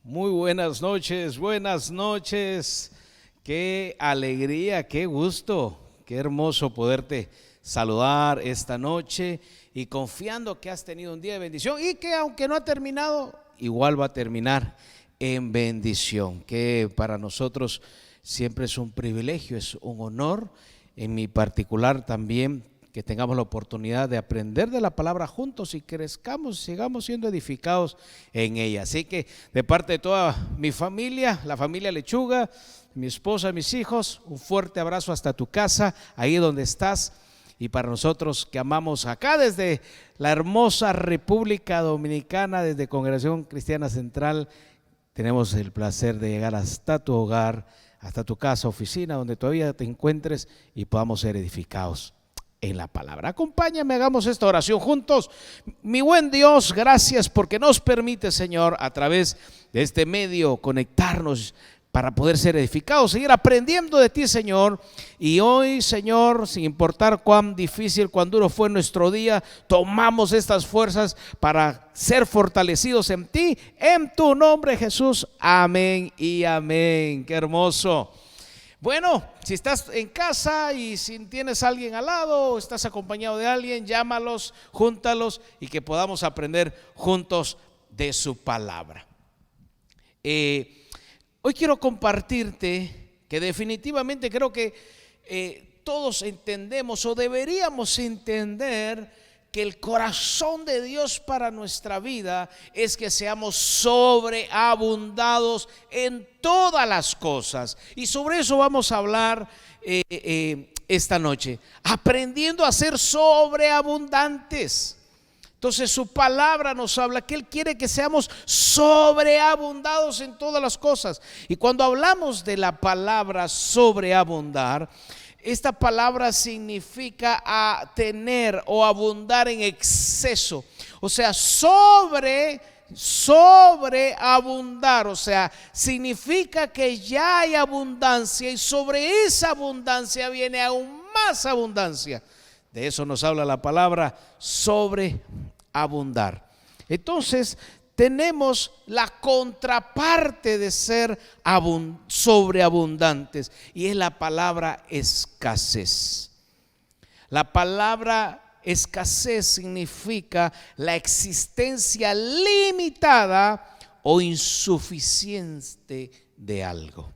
Muy buenas noches, buenas noches. Qué alegría, qué gusto, qué hermoso poderte saludar esta noche y confiando que has tenido un día de bendición y que aunque no ha terminado, igual va a terminar en bendición, que para nosotros siempre es un privilegio, es un honor, en mi particular también, que tengamos la oportunidad de aprender de la palabra juntos y crezcamos, sigamos siendo edificados en ella. Así que de parte de toda mi familia, la familia Lechuga, mi esposa, mis hijos, un fuerte abrazo hasta tu casa, ahí donde estás. Y para nosotros que amamos acá desde la hermosa República Dominicana, desde Congregación Cristiana Central, tenemos el placer de llegar hasta tu hogar, hasta tu casa, oficina, donde todavía te encuentres y podamos ser edificados en la palabra. Acompáñame, hagamos esta oración juntos. Mi buen Dios, gracias porque nos permite, Señor, a través de este medio conectarnos para poder ser edificados, seguir aprendiendo de ti, Señor. Y hoy, Señor, sin importar cuán difícil, cuán duro fue nuestro día, tomamos estas fuerzas para ser fortalecidos en ti, en tu nombre, Jesús. Amén y amén. Qué hermoso. Bueno, si estás en casa y si tienes a alguien al lado o estás acompañado de alguien, llámalos, júntalos y que podamos aprender juntos de su palabra. Hoy quiero compartirte que definitivamente creo que todos entendemos o deberíamos entender que el corazón de Dios para nuestra vida es que seamos sobreabundados en todas las cosas. Y sobre eso vamos a hablar esta noche, aprendiendo a ser sobreabundantes. Entonces su palabra nos habla que Él quiere que seamos sobreabundados en todas las cosas. Y cuando hablamos de la palabra sobreabundar, esta palabra significa tener o abundar en exceso. O sea, sobreabundar. O sea, significa que ya hay abundancia y sobre esa abundancia viene aún más abundancia. De eso nos habla la palabra sobreabundar. Entonces tenemos la contraparte de ser sobreabundantes y es la palabra escasez. La palabra escasez significa la existencia limitada o insuficiente de algo.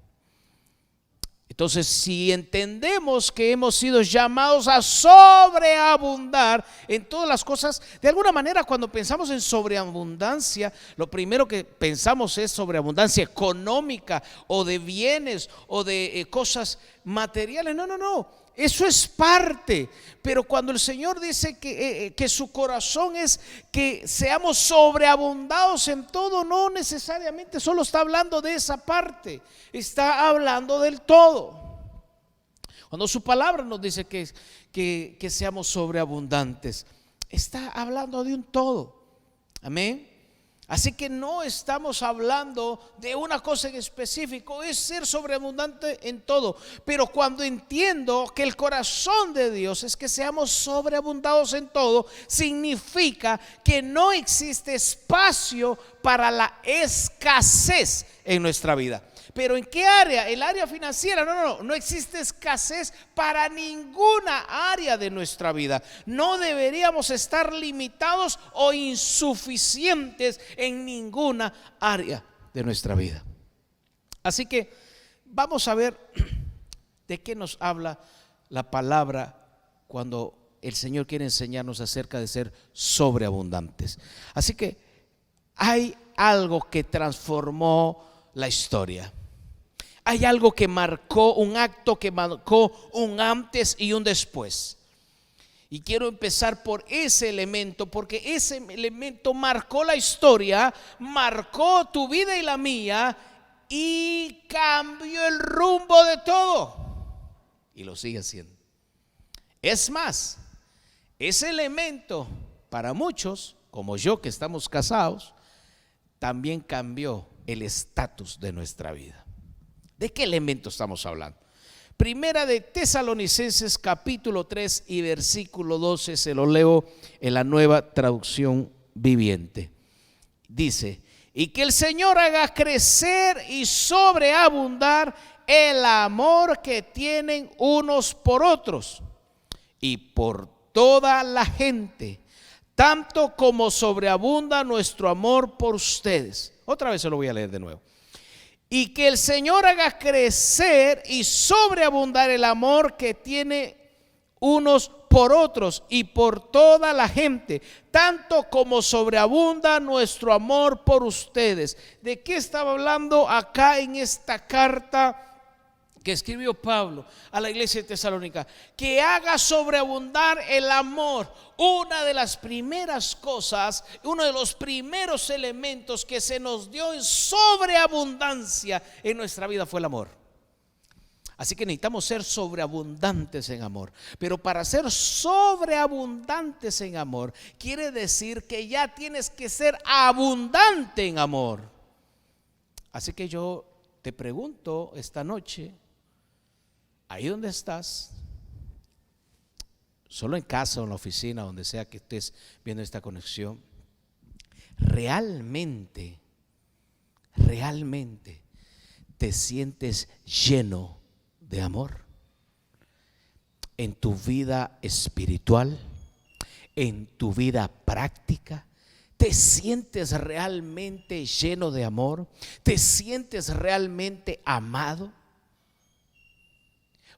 Entonces, si entendemos que hemos sido llamados a sobreabundar en todas las cosas, de alguna manera cuando pensamos en sobreabundancia, lo primero que pensamos es sobreabundancia económica o de bienes o de cosas materiales. No. Eso es parte, pero cuando el Señor dice que su corazón es que seamos sobreabundados en todo, no necesariamente solo está hablando de esa parte, está hablando del todo. Cuando su palabra nos dice que seamos sobreabundantes, está hablando de un todo. Amén. Así que no estamos hablando de una cosa en específico, es ser sobreabundante en todo. Pero cuando entiendo que el corazón de Dios es que seamos sobreabundados en todo, significa que no existe espacio para la escasez en nuestra vida. Pero ¿en qué área? El área financiera. No existe escasez para ninguna área de nuestra vida. No deberíamos estar limitados o insuficientes en ninguna área de nuestra vida. Así que vamos a ver de qué nos habla la palabra cuando el Señor quiere enseñarnos acerca de ser sobreabundantes. Así que hay algo que transformó la historia. Hay algo que marcó, un acto que marcó un antes y un después. Y quiero empezar por ese elemento, porque ese elemento marcó la historia, marcó tu vida y la mía y cambió el rumbo de todo. Y lo sigue haciendo. Es más, ese elemento para muchos, como yo que estamos casados, también cambió el estatus de nuestra vida. ¿De qué elemento estamos hablando? Primera de Tesalonicenses capítulo 3 y versículo 12, se lo leo en la Nueva Traducción Viviente. Dice: Y que el Señor haga crecer y sobreabundar el amor que tienen unos por otros y por toda la gente, tanto como sobreabunda nuestro amor por ustedes. Otra vez se lo voy a leer de nuevo. Y que el Señor haga crecer y sobreabundar el amor que tiene unos por otros y por toda la gente, tanto como sobreabunda nuestro amor por ustedes. ¿De qué estaba hablando acá en esta carta que escribió Pablo a la iglesia de Tesalónica? Que haga sobreabundar el amor. Una de las primeras cosas, uno de los primeros elementos que se nos dio en sobreabundancia en nuestra vida fue el amor. Así que necesitamos ser sobreabundantes en amor. Pero para ser sobreabundantes en amor quiere decir que ya tienes que ser abundante en amor. Así que yo te pregunto esta noche, ahí donde estás, solo en casa o en la oficina, donde sea que estés viendo esta conexión, realmente te sientes lleno de amor en tu vida espiritual, en tu vida práctica. ¿Te sientes realmente lleno de amor? ¿Te sientes realmente amado?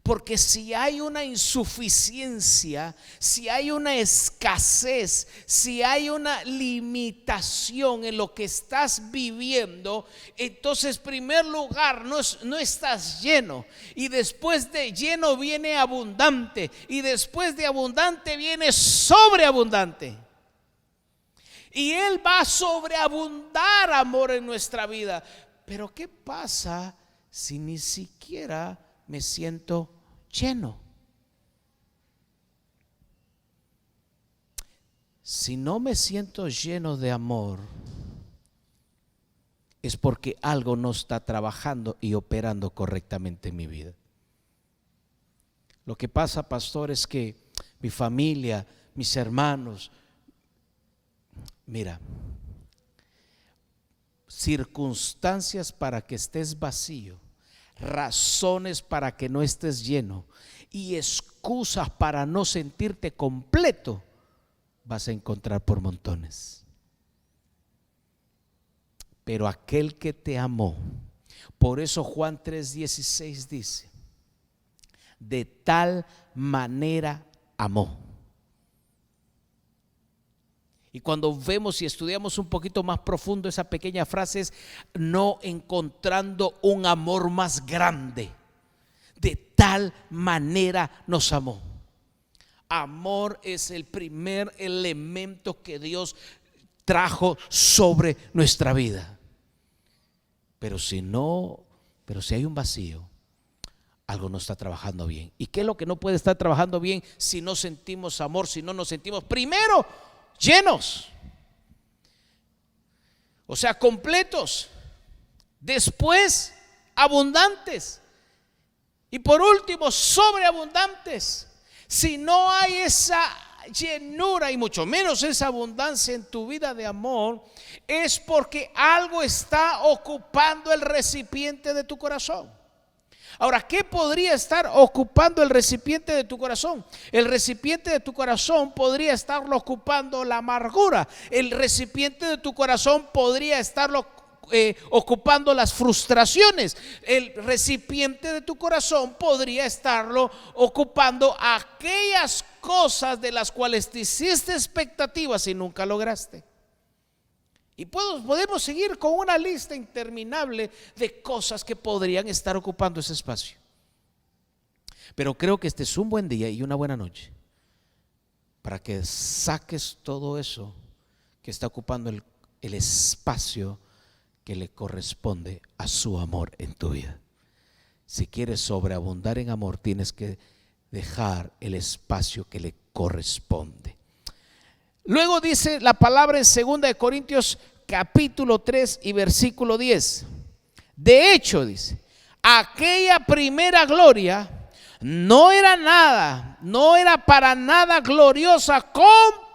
Porque si hay una insuficiencia, si hay una escasez, si hay una limitación en lo que estás viviendo, entonces en primer lugar no estás lleno. Y después de lleno viene abundante. Y después de abundante viene sobreabundante. Y Él va a sobreabundar amor en nuestra vida. Pero ¿qué pasa si ni siquiera me siento lleno? Si no me siento lleno de amor, es porque algo no está trabajando y operando correctamente en mi vida. Lo que pasa, pastor, es que mi familia, mis hermanos, mira, circunstancias para que estés vacío, razones para que no estés lleno y excusas para no sentirte completo vas a encontrar por montones. Pero aquel que te amó, por eso Juan 3:16 dice: de tal manera amó. Y cuando vemos y estudiamos un poquito más profundo esa pequeña frase, es no encontrando un amor más grande. De tal manera nos amó. Amor es el primer elemento que Dios trajo sobre nuestra vida. Pero si hay un vacío, algo no está trabajando bien. ¿Y qué es lo que no puede estar trabajando bien si no sentimos amor, si no nos sentimos primero llenos? O sea, completos. Después, abundantes. Y por último, sobreabundantes. Si no hay esa llenura y mucho menos esa abundancia en tu vida de amor, es porque algo está ocupando el recipiente de tu corazón. Ahora, ¿qué podría estar ocupando el recipiente de tu corazón? El recipiente de tu corazón podría estarlo ocupando la amargura. El recipiente de tu corazón podría estarlo ocupando las frustraciones. El recipiente de tu corazón podría estarlo ocupando aquellas cosas de las cuales te hiciste expectativas y nunca lograste. Y podemos seguir con una lista interminable de cosas que podrían estar ocupando ese espacio. Pero creo que este es un buen día y una buena noche para que saques todo eso que está ocupando el espacio que le corresponde a su amor en tu vida. Si quieres sobreabundar en amor, tienes que dejar el espacio que le corresponde. Luego dice la palabra en 2 Corintios capítulo 3 y versículo 10. De hecho, dice, aquella primera gloria no era para nada gloriosa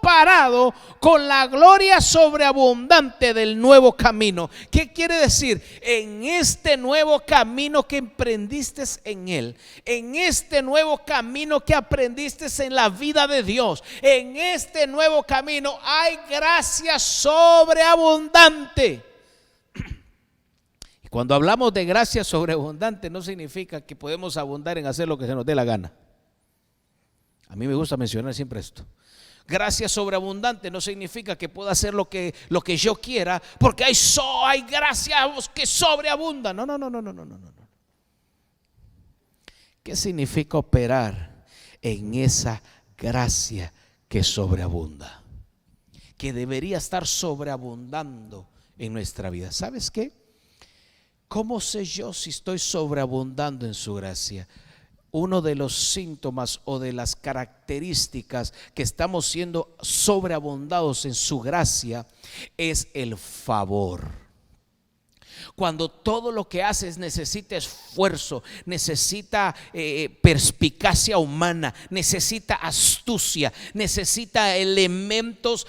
comparado con la gloria sobreabundante del nuevo camino. ¿Qué quiere decir? En este nuevo camino que emprendiste en Él, en este nuevo camino que aprendiste en la vida de Dios, en este nuevo camino hay gracia sobreabundante. Y cuando hablamos de gracia sobreabundante, no significa que podemos abundar en hacer lo que se nos dé la gana. A mí me gusta mencionar siempre esto. Gracia sobreabundante no significa que pueda hacer lo que yo quiera, porque hay gracia que sobreabunda. No. ¿Qué significa operar en esa gracia que sobreabunda? Que debería estar sobreabundando en nuestra vida. ¿Sabes qué? ¿Cómo sé yo si estoy sobreabundando en su gracia? Uno de los síntomas o de las características que estamos siendo sobreabundados en su gracia es el favor. Cuando todo lo que haces necesita esfuerzo, necesita perspicacia humana, necesita astucia, necesita elementos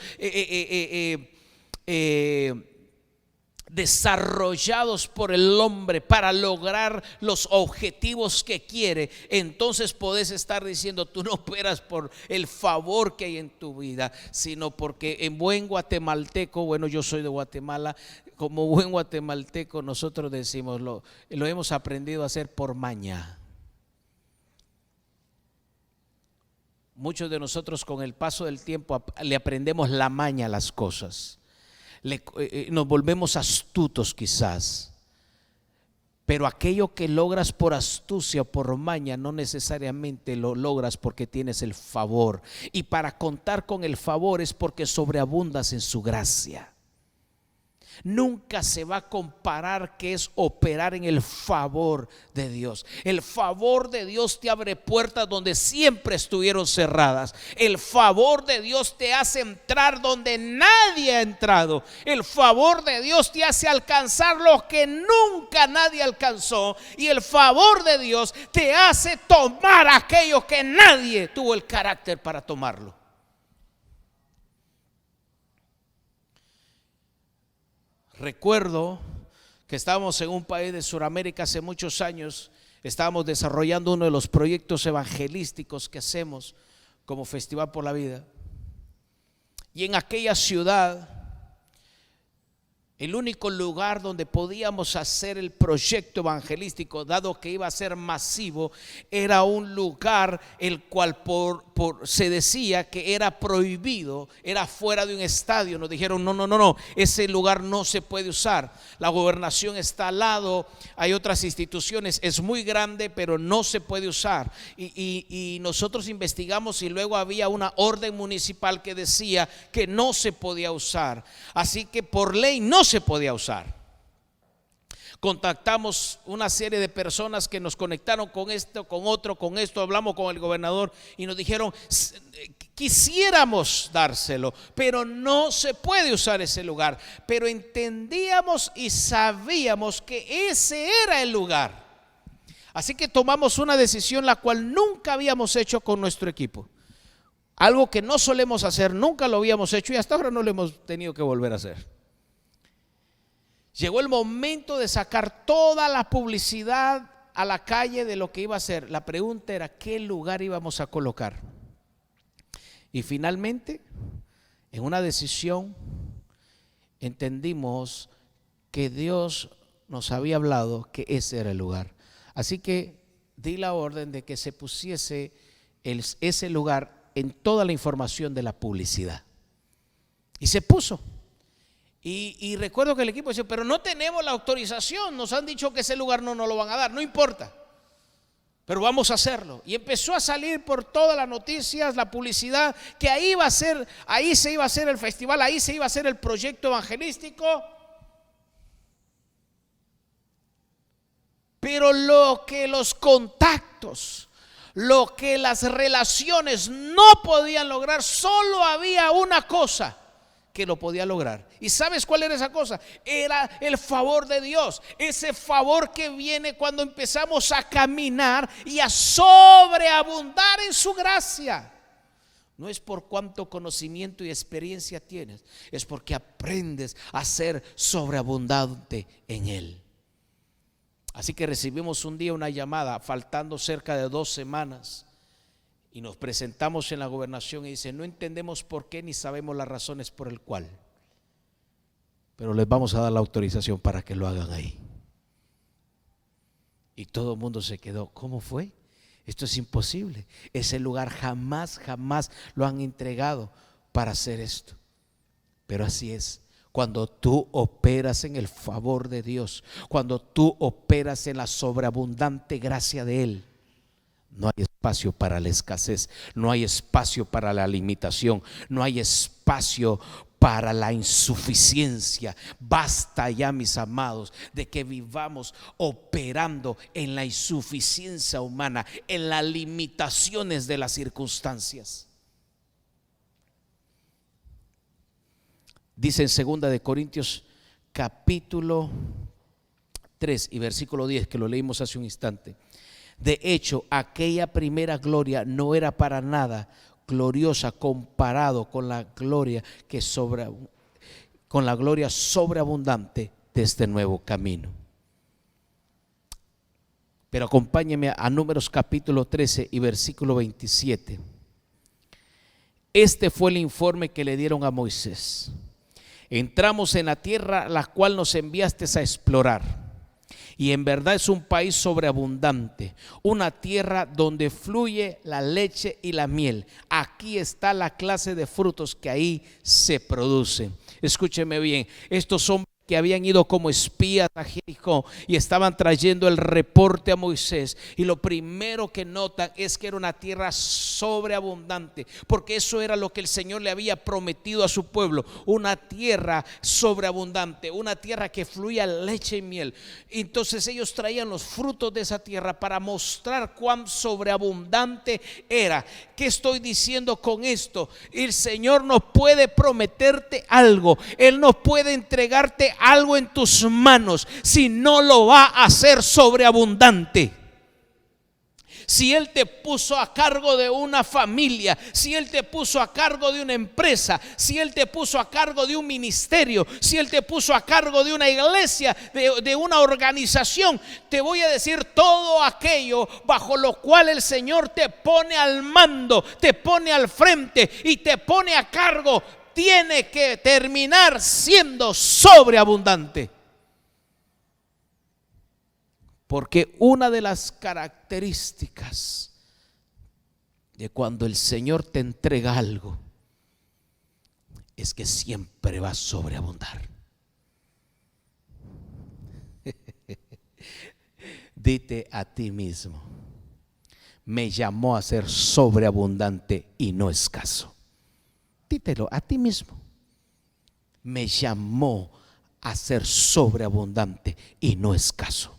desarrollados por el hombre para lograr los objetivos que quiere, entonces podés estar diciendo: tú no operas por el favor que hay en tu vida, sino porque en buen guatemalteco, bueno, yo soy de Guatemala, como buen guatemalteco nosotros decimos, lo hemos aprendido a hacer por maña. Muchos de nosotros con el paso del tiempo le aprendemos la maña a las cosas. Nos volvemos astutos quizás, pero aquello que logras por astucia o por maña no necesariamente lo logras porque tienes el favor, y para contar con el favor es porque sobreabundas en su gracia. Nunca se va a comparar qué es operar en el favor de Dios. El favor de Dios te abre puertas donde siempre estuvieron cerradas. El favor de Dios te hace entrar donde nadie ha entrado. El favor de Dios te hace alcanzar lo que nunca nadie alcanzó. Y el favor de Dios te hace tomar aquello que nadie tuvo el carácter para tomarlo. Recuerdo que estábamos en un país de Sudamérica hace muchos años. Estábamos desarrollando uno de los proyectos evangelísticos que hacemos como Festival por la Vida. Y en aquella ciudad, el único lugar donde podíamos hacer el proyecto evangelístico, dado que iba a ser masivo, era un lugar el cual se decía que era prohibido, era fuera de un estadio. Nos dijeron: no, ese lugar no se puede usar. La gobernación está al lado, hay otras instituciones, es muy grande, pero no se puede usar. Y nosotros investigamos y luego había una orden municipal que decía que no se podía usar. Así que por ley no se podía usar. Contactamos una serie de personas que nos conectaron con esto, con otro, con esto. Hablamos con el gobernador y nos dijeron: quisiéramos dárselo, pero no se puede usar ese lugar. Pero entendíamos y sabíamos que ese era el lugar. Así que tomamos una decisión la cual nunca habíamos hecho con nuestro equipo. Algo que no solemos hacer, nunca lo habíamos hecho y hasta ahora no lo hemos tenido que volver a hacer. Llegó el momento de sacar toda la publicidad a la calle de lo que iba a hacer. La pregunta era: ¿qué lugar íbamos a colocar? Y finalmente, en una decisión, entendimos que Dios nos había hablado que ese era el lugar. Así que di la orden de que se pusiese ese lugar en toda la información de la publicidad. Y se puso. Y recuerdo que el equipo decía: pero no tenemos la autorización, nos han dicho que ese lugar no nos lo van a dar. No importa, pero vamos a hacerlo. Y empezó a salir por todas las noticias, la publicidad, que ahí se iba a hacer el festival, ahí se iba a hacer el proyecto evangelístico. Pero lo que los contactos, lo que las relaciones no podían lograr, solo había una cosa que lo podía lograr. ¿Y sabes cuál era esa cosa? Era el favor de Dios. Ese favor que viene cuando empezamos a caminar y a sobreabundar en su gracia. no es por cuánto conocimiento y experiencia tienes, es porque aprendes a ser sobreabundante en Él. Así que recibimos un día una llamada, faltando cerca de 2 semanas, y nos presentamos en la gobernación y dice: no entendemos por qué ni sabemos las razones por el cual, pero les vamos a dar la autorización para que lo hagan ahí. Y todo el mundo se quedó: ¿cómo fue? Esto es imposible. Ese lugar jamás lo han entregado para hacer esto. Pero así es. Cuando tú operas en el favor de Dios, cuando tú operas en la sobreabundante gracia de Él, no hay espacio para la escasez, no hay espacio para la limitación, no hay espacio para la insuficiencia. Basta ya, mis amados, de que vivamos operando en la insuficiencia humana, en las limitaciones de las circunstancias. Dice en 2 de Corintios capítulo 3 y versículo 10, que lo leímos hace un instante: de hecho, aquella primera gloria no era para nada gloriosa comparado con la gloria sobreabundante de este nuevo camino. Pero acompáñeme a Números capítulo 13 y versículo 27. Este fue el informe que le dieron a Moisés: entramos en la tierra la cual nos enviaste a explorar, y en verdad es un país sobreabundante, una tierra donde fluye la leche y la miel. Aquí está la clase de frutos que ahí se producen. Escúcheme bien, estos hombres que habían ido como espías a Jericó y estaban trayendo el reporte a Moisés, y lo primero que notan es que era una tierra sobreabundante, porque eso era lo que el Señor le había prometido a su pueblo: una tierra sobreabundante, una tierra que fluía leche y miel. Entonces ellos traían los frutos de esa tierra para mostrar cuán sobreabundante era. ¿Qué estoy diciendo con esto? El Señor no puede prometerte algo, Él no puede entregarte algo en tus manos si no lo va a hacer sobreabundante. Si Él te puso a cargo de una familia, si Él te puso a cargo de una empresa, si Él te puso a cargo de un ministerio, si Él te puso a cargo de una iglesia, de una organización, te voy a decir: todo aquello bajo lo cual el Señor te pone al mando, te pone al frente y te pone a cargo, tiene que terminar siendo sobreabundante. Porque una de las características de cuando el Señor te entrega algo es que siempre va a sobreabundar. Dite a ti mismo: me llamó a ser sobreabundante y no escaso. Dítelo a ti mismo: me llamó a ser sobreabundante y no escaso.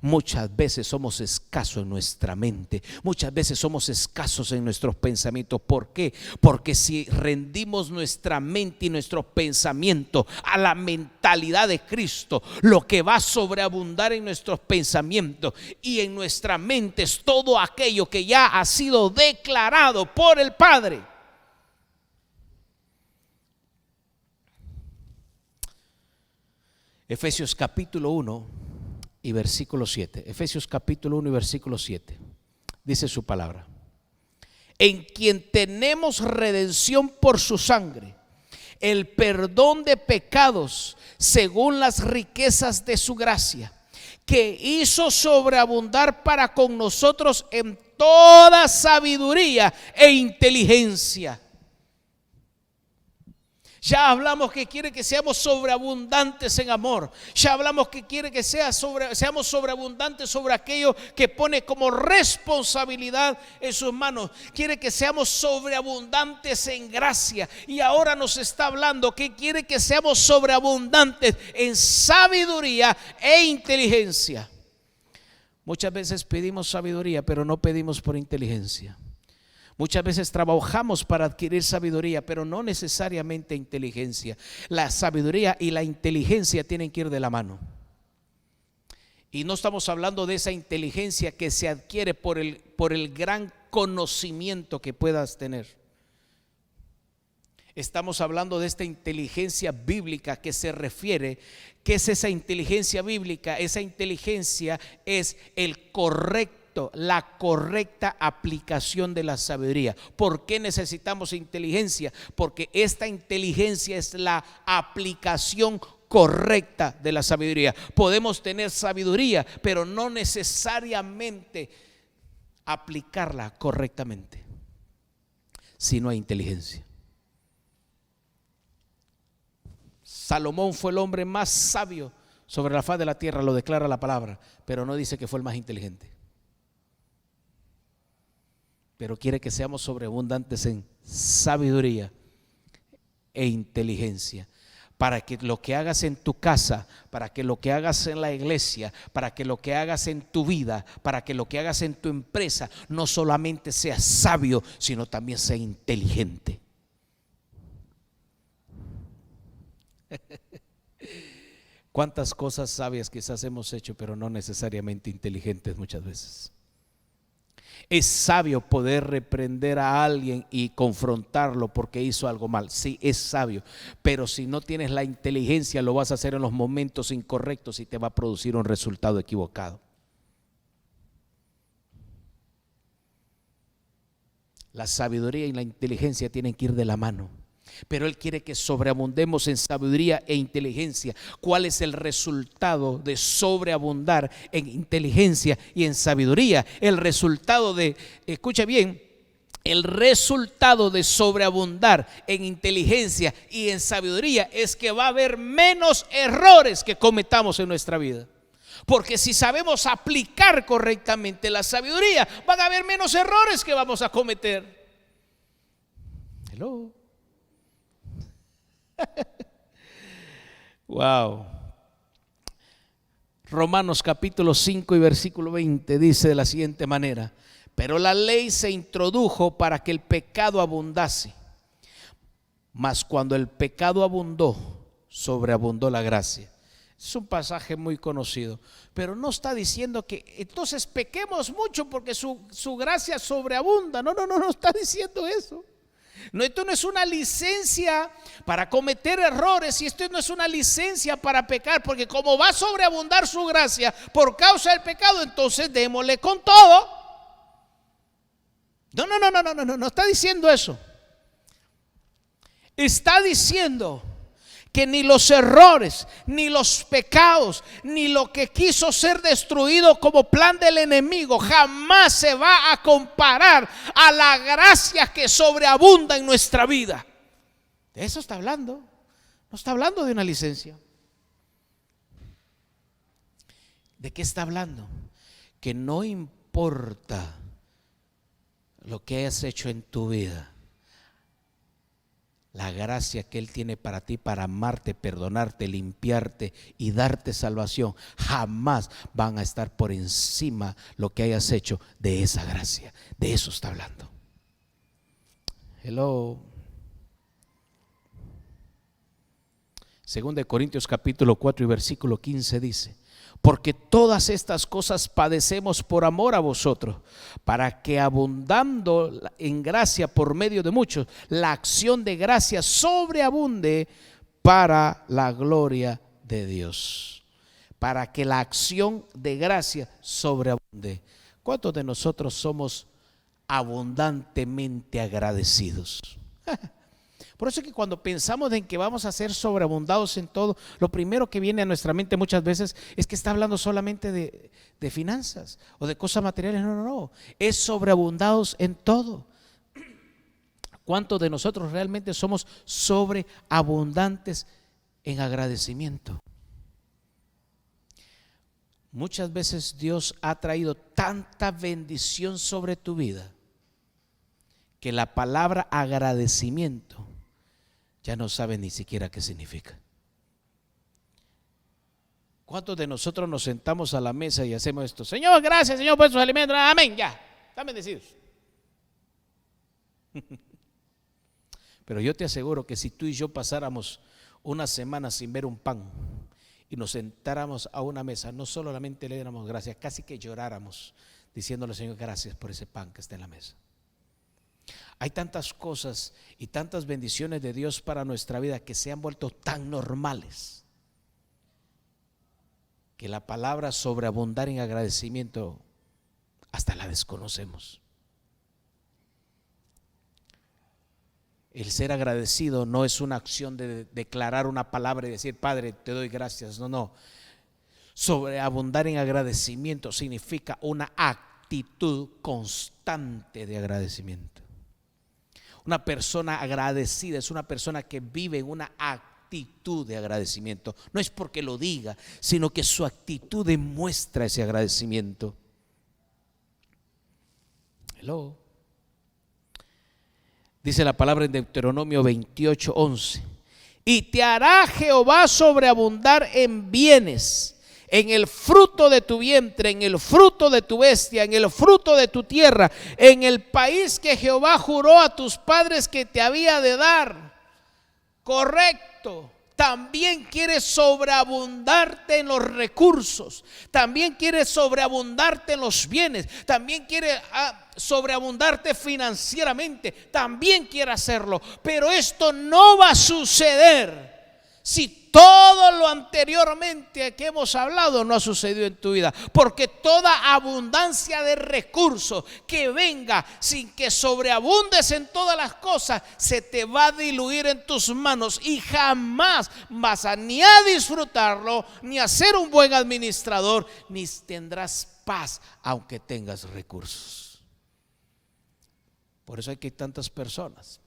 Muchas veces somos escasos en nuestra mente, muchas veces somos escasos en nuestros pensamientos. ¿Por qué? Porque si rendimos nuestra mente y nuestros pensamientos a la mentalidad de Cristo, lo que va a sobreabundar en nuestros pensamientos y en nuestra mente es todo aquello que ya ha sido declarado por el Padre. Efesios capítulo 1 y versículo 7. Efesios capítulo 1 y versículo 7. Dice su palabra: en quien tenemos redención por su sangre, el perdón de pecados según las riquezas de su gracia, que hizo sobreabundar para con nosotros en toda sabiduría e inteligencia. Ya hablamos que quiere que seamos sobreabundantes en amor. Ya hablamos que quiere que seamos sobreabundantes sobre aquello que pone como responsabilidad en sus manos. Quiere que seamos sobreabundantes en gracia. Y ahora nos está hablando que quiere que seamos sobreabundantes en sabiduría e inteligencia. Muchas veces pedimos sabiduría, pero no pedimos por inteligencia. Muchas veces trabajamos para adquirir sabiduría, pero no necesariamente inteligencia. La sabiduría y la inteligencia tienen que ir de la mano. Y no estamos hablando de esa inteligencia que se adquiere por el gran conocimiento que puedas tener. Estamos hablando de esta inteligencia bíblica que se refiere. ¿Qué es esa inteligencia bíblica? Esa inteligencia es la correcta aplicación de la sabiduría. ¿Por qué necesitamos inteligencia? Porque esta inteligencia es la aplicación correcta de la sabiduría. Podemos tener sabiduría, pero no necesariamente aplicarla correctamente si no hay inteligencia. Salomón fue el hombre más sabio sobre la faz de la tierra, lo declara la palabra, pero no dice que fue el más inteligente. Pero quiere que seamos sobreabundantes en sabiduría e inteligencia, para que lo que hagas en tu casa, para que lo que hagas en la iglesia, para que lo que hagas en tu vida, para que lo que hagas en tu empresa, no solamente sea sabio, sino también sea inteligente. Cuántas cosas sabias quizás hemos hecho, pero no necesariamente inteligentes muchas veces. Es sabio poder reprender a alguien y confrontarlo porque hizo algo mal. Sí, es sabio, pero si no tienes la inteligencia, lo vas a hacer en los momentos incorrectos y te va a producir un resultado equivocado. La sabiduría y la inteligencia tienen que ir de la mano. Pero Él quiere que sobreabundemos en sabiduría e inteligencia. ¿Cuál es el resultado de sobreabundar en inteligencia y en sabiduría? El resultado de, escucha bien, el resultado de sobreabundar en inteligencia y en sabiduría es que va a haber menos errores que cometamos en nuestra vida. Porque si sabemos aplicar correctamente la sabiduría, van a haber menos errores que vamos a cometer. Hello. Wow. Romanos capítulo 5 y versículo 20 dice de la siguiente manera: pero la ley se introdujo para que el pecado abundase, mas cuando el pecado abundó, sobreabundó la gracia. Es un pasaje muy conocido, pero no está diciendo que entonces pequemos mucho porque su gracia sobreabunda. No está diciendo eso. No, esto no es una licencia para cometer errores, y esto no es una licencia para pecar, porque como va a sobreabundar su gracia por causa del pecado, entonces démosle con todo. No está diciendo eso. Está diciendo que ni los errores, ni los pecados, ni lo que quiso ser destruido como plan del enemigo jamás se va a comparar a la gracia que sobreabunda en nuestra vida. De eso está hablando. No está hablando de una licencia. ¿De qué está hablando? Que no importa lo que hayas hecho en tu vida, la gracia que Él tiene para ti, para amarte, perdonarte, limpiarte y darte salvación, jamás van a estar por encima lo que hayas hecho de esa gracia. De eso está hablando. Hello. Según de Corintios capítulo 4 y versículo 15 dice: porque todas estas cosas padecemos por amor a vosotros, para que abundando en gracia por medio de muchos, la acción de gracia sobreabunde para la gloria de Dios. Para que la acción de gracia sobreabunde. ¿Cuántos de nosotros somos abundantemente agradecidos? Por eso es que cuando pensamos en que vamos a ser sobreabundados en todo, lo primero que viene a nuestra mente muchas veces es que está hablando solamente de finanzas o de cosas materiales. No, es sobreabundados en todo. ¿Cuántos de nosotros realmente somos sobreabundantes en agradecimiento? Muchas veces Dios ha traído tanta bendición sobre tu vida que la palabra agradecimiento ya no sabe ni siquiera qué significa. ¿Cuántos de nosotros nos sentamos a la mesa y hacemos esto? Señor, gracias, Señor, por sus alimentos. Amén, ya, están bendecidos. Pero yo te aseguro que si tú y yo pasáramos una semana sin ver un pan y nos sentáramos a una mesa, no solamente le diéramos gracias, casi que lloráramos diciéndole: Señor, gracias por ese pan que está en la mesa. Hay tantas cosas y tantas bendiciones de Dios para nuestra vida que se han vuelto tan normales que la palabra sobreabundar en agradecimiento hasta la desconocemos. El ser agradecido no es una acción de declarar una palabra y decir: Padre, te doy gracias. No. Sobreabundar en agradecimiento significa una actitud constante de agradecimiento. Una persona agradecida es una persona que vive en una actitud de agradecimiento. No es porque lo diga, sino que su actitud demuestra ese agradecimiento. Hello. Dice la palabra en Deuteronomio 28:11: y te hará Jehová sobreabundar en bienes, en el fruto de tu vientre, en el fruto de tu bestia, en el fruto de tu tierra, en el país que Jehová juró a tus padres que te había de dar. Correcto. También quiere sobreabundarte en los recursos, también quiere sobreabundarte en los bienes, también quiere sobreabundarte financieramente, también quiere hacerlo. Pero esto no va a suceder si todo lo anteriormente que hemos hablado no ha sucedido en tu vida. Porque toda abundancia de recursos que venga sin que sobreabundes en todas las cosas, se te va a diluir en tus manos y jamás vas a ni a disfrutarlo, ni a ser un buen administrador, ni tendrás paz aunque tengas recursos. Por eso hay que tantas personas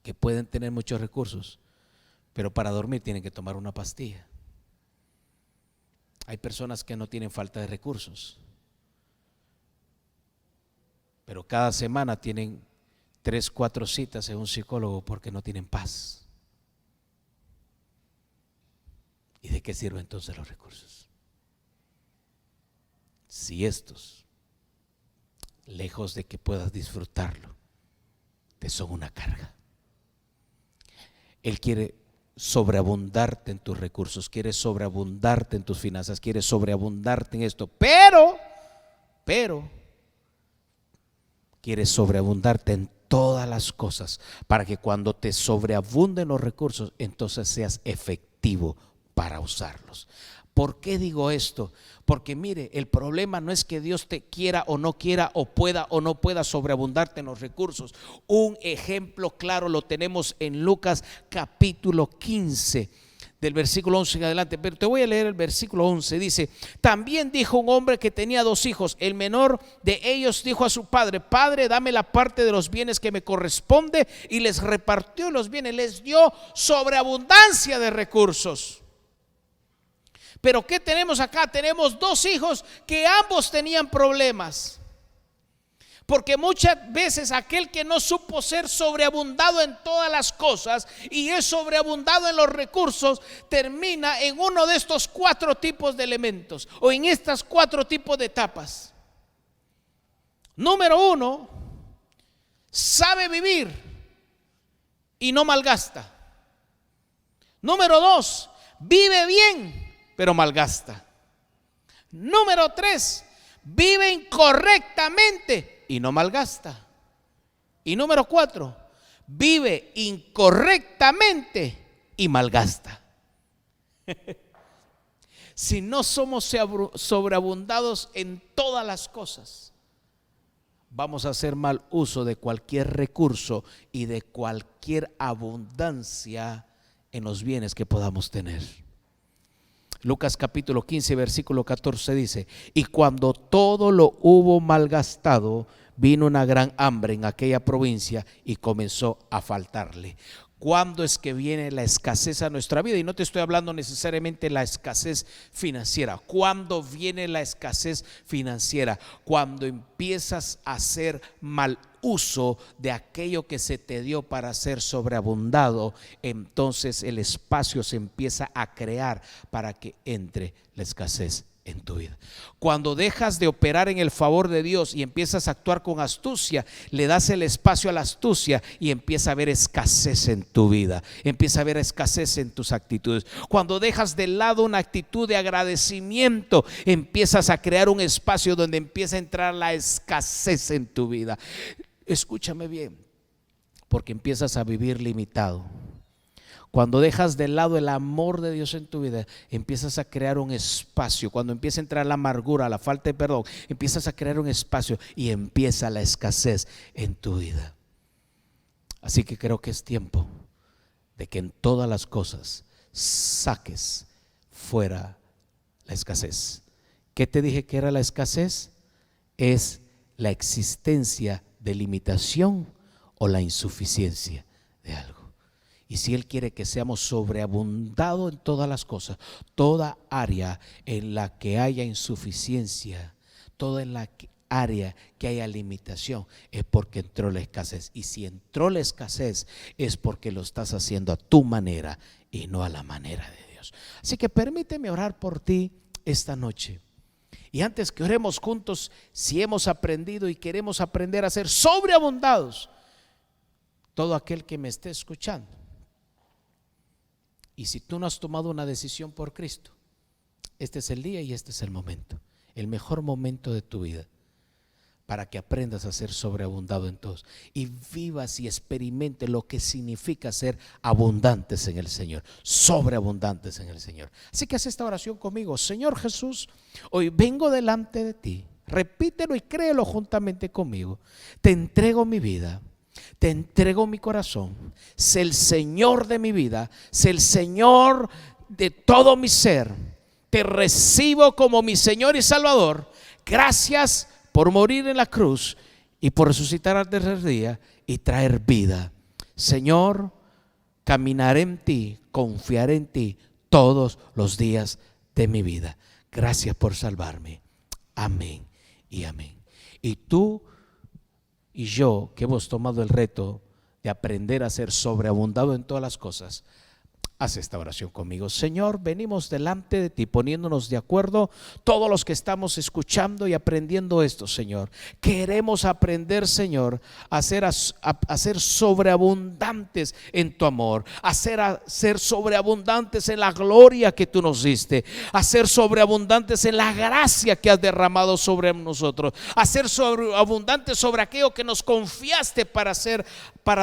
que pueden tener muchos recursos, pero para dormir tienen que tomar una pastilla. Hay personas que no tienen falta de recursos, pero cada semana tienen 3, 4 citas en un psicólogo porque no tienen paz. ¿Y de qué sirven entonces los recursos? Si estos, lejos de que puedas disfrutarlo, te son una carga. Él quiere sobreabundarte en tus recursos, quiere sobreabundarte en tus finanzas, quiere sobreabundarte en esto, pero quiere sobreabundarte en todas las cosas para que cuando te sobreabunden los recursos, entonces seas efectivo para usarlos. ¿Por qué digo esto? Porque mire, el problema no es que Dios te quiera o no quiera, o pueda o no pueda sobreabundarte en los recursos. Un ejemplo claro lo tenemos en Lucas capítulo 15, del versículo 11 en adelante. Pero te voy a leer el versículo 11. Dice: también dijo un hombre que tenía 2 hijos. El menor de ellos dijo a su padre: Padre, dame la parte de los bienes que me corresponde. Y les repartió los bienes, les dio sobreabundancia de recursos. Pero ¿qué tenemos acá? Tenemos 2 hijos que ambos tenían problemas. Porque muchas veces aquel que no supo ser sobreabundado en todas las cosas y es sobreabundado en los recursos, termina en uno de estos 4 tipos de elementos, o en estas 4 tipos de etapas. Número 1, sabe vivir y no malgasta. Número 2, vive bien pero malgasta. Número 3, vive incorrectamente y no malgasta. Y número 4, vive incorrectamente y malgasta. Si no somos sobreabundados en todas las cosas, vamos a hacer mal uso de cualquier recurso y de cualquier abundancia en los bienes que podamos tener. Lucas capítulo 15 versículo 14 dice: y cuando todo lo hubo malgastado, vino una gran hambre en aquella provincia y comenzó a faltarle. ¿Cuándo es que viene la escasez a nuestra vida? Y no te estoy hablando necesariamente de la escasez financiera. ¿Cuándo viene la escasez financiera? Cuando empiezas a hacer mal uso de aquello que se te dio para ser sobreabundado, entonces el espacio se empieza a crear para que entre la escasez en tu vida. Cuando dejas de operar en el favor de Dios y empiezas a actuar con astucia, le das el espacio a la astucia y empieza a haber escasez en tu vida, empieza a haber escasez en tus actitudes. Cuando dejas de lado una actitud de agradecimiento, empiezas a crear un espacio donde empieza a entrar la escasez en tu vida. Escúchame bien, Porque empiezas a vivir limitado. Cuando dejas de lado el amor de Dios en tu vida, empiezas a crear un espacio. Cuando empieza a entrar la amargura, la falta de perdón, empiezas a crear un espacio y empieza la escasez en tu vida. Así que creo que es tiempo de que en todas las cosas saques fuera la escasez. ¿Qué te dije que era la escasez? Es la existencia de limitación o la insuficiencia de algo. Y si Él quiere que seamos sobreabundados en todas las cosas, toda área en la que haya insuficiencia, toda en la área que haya limitación, es porque entró la escasez. Y si entró la escasez, es porque lo estás haciendo a tu manera y no a la manera de Dios. Así que permíteme orar por ti esta noche. Y antes que oremos juntos, si hemos aprendido y queremos aprender a ser sobreabundados, todo aquel que me esté escuchando, y si tú no has tomado una decisión por Cristo, este es el día y este es el momento, el mejor momento de tu vida, para que aprendas a ser sobreabundado en todos y vivas y experimentes lo que significa ser abundantes en el Señor, sobreabundantes en el Señor. Así que haz esta oración conmigo. Señor Jesús, hoy vengo delante de ti, repítelo y créelo juntamente conmigo. Te entrego mi vida, te entrego mi corazón, sé el Señor de mi vida, sé el Señor de todo mi ser. Te recibo como mi Señor y Salvador. Gracias por morir en la cruz y por resucitar al tercer día y traer vida. Señor, caminaré en ti, confiaré en ti todos los días de mi vida. Gracias por salvarme. Amén y amén. Y tú y yo, que hemos tomado el reto de aprender a ser sobreabundado en todas las cosas, haz esta oración conmigo. Señor, venimos delante de ti poniéndonos de acuerdo todos los que estamos escuchando y aprendiendo esto, Señor. Queremos aprender, Señor, a ser sobreabundantes en tu amor, a ser sobreabundantes en la gloria que tú nos diste, a ser sobreabundantes en la gracia que has derramado sobre nosotros, a ser sobreabundantes sobre aquello que nos confiaste para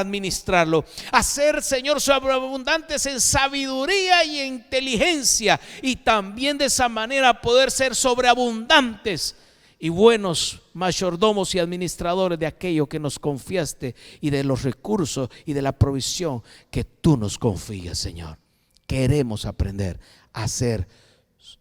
administrarlo, a ser, Señor, sobreabundantes en sabiduría y inteligencia, y también de esa manera poder ser sobreabundantes y buenos mayordomos y administradores de aquello que nos confiaste y de los recursos y de la provisión que tú nos confías, Señor. Queremos aprender a ser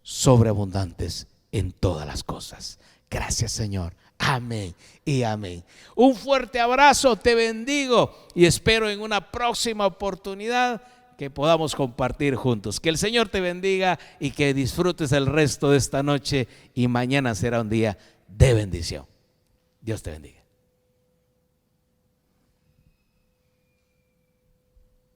sobreabundantes en todas las cosas. Gracias, Señor. Amén y amén. Un fuerte abrazo, te bendigo y espero en una próxima oportunidad que podamos compartir juntos. Que el Señor te bendiga y que disfrutes el resto de esta noche, y mañana será un día de bendición. Dios te bendiga.